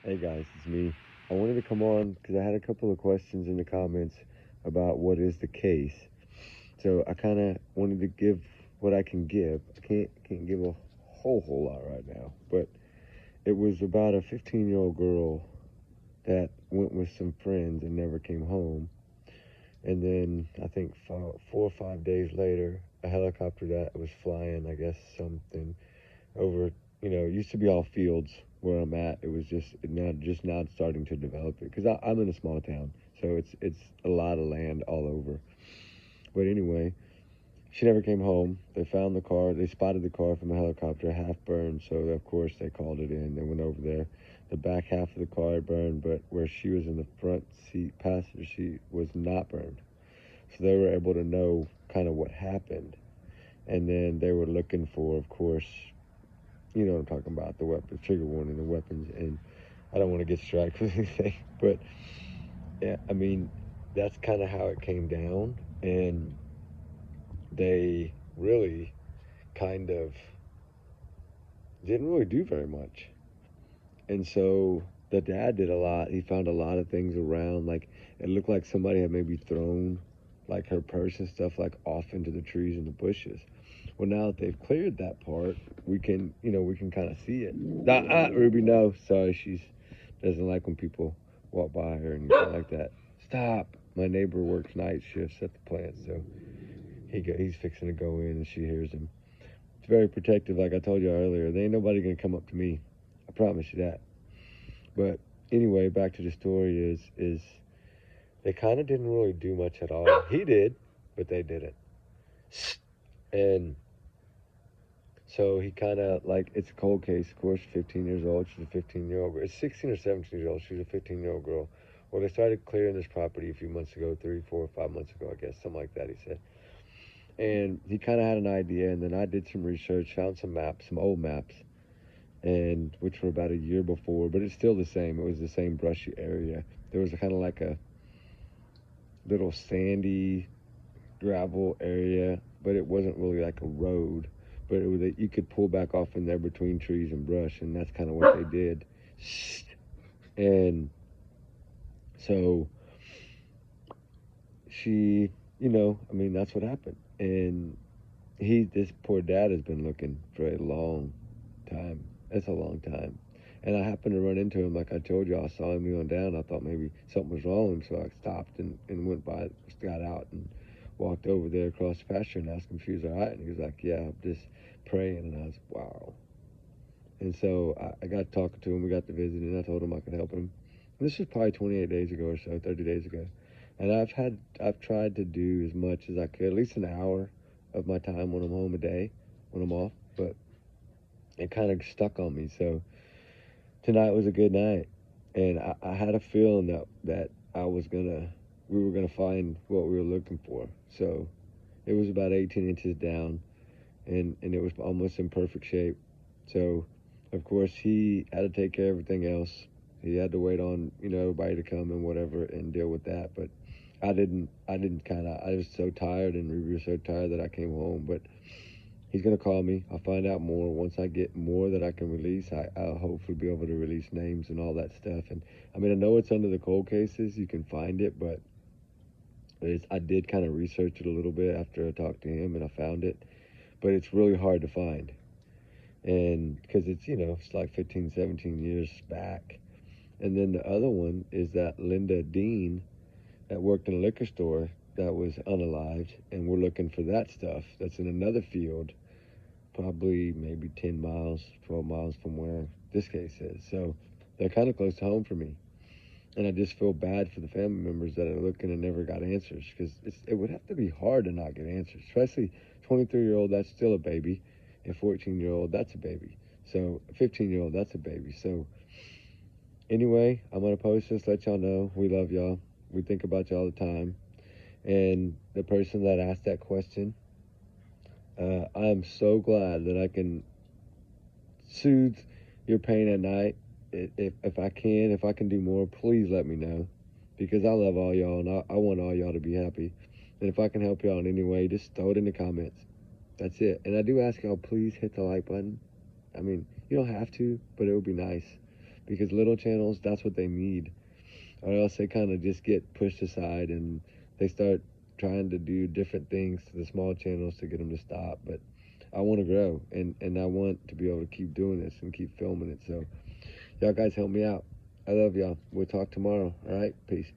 Hey guys, it's me. I wanted to come on because I had a couple of questions in the comments about what is the case. So I kind of wanted to give what I can give. I can't give a whole lot right now, but it was about a 15-year-old girl that went with some friends and never came home. And then I think 4 or 5 days later, a helicopter that was flying, I guess something over, it used to be all fields where I'm at. It was just now starting to develop it because I'm in a small town, so it's a lot of land all over. But anyway, she never came home. They found the car. They spotted the car from a helicopter, half burned. So of course they called it in. They went over there. The back half of the car had burned, but where she was in the front seat, passenger seat, was not burned. So they were able to know kind of what happened. And then they were looking for, of course, you know what I'm talking about, the weapons, trigger warning, the weapons, and I don't want to get distracted with anything, but yeah, I mean, that's kind of how it came down, and they really kind of didn't really do very much, and so the dad did a lot. He found a lot of things around, like it looked like somebody had maybe thrown like her purse and stuff like off into the trees and the bushes. Well, now that they've cleared that part, we can kind of see it. Ruby, no, sorry, she's doesn't like when people walk by her and anything like that. Stop. My neighbor works night shifts at the plant, so he's fixing to go in, and she hears him. It's very protective, like I told you earlier. There ain't nobody gonna come up to me. I promise you that. But anyway, back to the story is they kind of didn't really do much at all. He did, but they didn't. And so he kind of, like, it's a cold case, of course, 15 years old. She's a 15-year-old girl. It's 16 or 17 years old. She's a 15-year-old girl. Well, they started clearing this property a few months ago, 3, 4, 5 months ago, I guess, something like that, he said. And he kind of had an idea, and then I did some research, found some maps, some old maps, and which were about a year before, but it's still the same. It was the same brushy area. There was kind of like a little sandy gravel area, but it wasn't really like a road. But it was you could pull back off in there between trees and brush, and that's kind of what they did. And so she, I mean, that's what happened. And this poor dad has been looking for a long time. It's a long time. And I happened to run into him, like I told you. I saw him going down. I thought maybe something was wrong, so I stopped and went by, got out, and walked over there across the pasture and asked him if he was all right. And he was like, "Yeah, I'm just praying." And I was, wow. And so I got talking to him. We got to visit, and I told him I could help him. And this was probably 28 days ago or so, 30 days ago. And I've tried to do as much as I could, at least an hour of my time when I'm home a day, when I'm off. But it kind of stuck on me. So tonight was a good night, and I had a feeling that we were gonna find what we were looking for. So it was about 18 inches down, and it was almost in perfect shape. So of course he had to take care of everything else. He had to wait on everybody to come and whatever and deal with that. But I was so tired, and we were so tired that I came home. But he's gonna call me. I'll find out more. Once I get more that I can release, I'll hopefully be able to release names and all that stuff. And I mean, I know it's under the cold cases. You can find it, but I did kind of research it a little bit after I talked to him, and I found it. But it's really hard to find, and because it's like 15, 17 years back. And then the other one is that Linda Dean that worked in a liquor store that was unalived, and we're looking for that stuff. That's in another field, probably maybe 10 miles, 12 miles from where this case is. So they're kind of close to home for me. And I just feel bad for the family members that are looking and never got answers, because it would have to be hard to not get answers, especially 23-year-old, that's still a baby, and 14-year-old, that's a baby. So 15-year-old, that's a baby. So anyway, I'm going to post this, let y'all know we love y'all. We think about you all the time. And the person that asked that question, I'm so glad that I can soothe your pain at night. If I can do more, please let me know, because I love all y'all, and I want all y'all to be happy. And if I can help y'all in any way, just throw it in the comments. That's it. And I do ask y'all, please hit the like button. I mean, you don't have to, but it would be nice, because little channels, that's what they need, or else they kind of just get pushed aside and they start trying to do different things to the small channels to get them to stop. But I want to grow, and I want to be able to keep doing this and keep filming it. So y'all guys help me out. I love y'all. We'll talk tomorrow. All right, peace.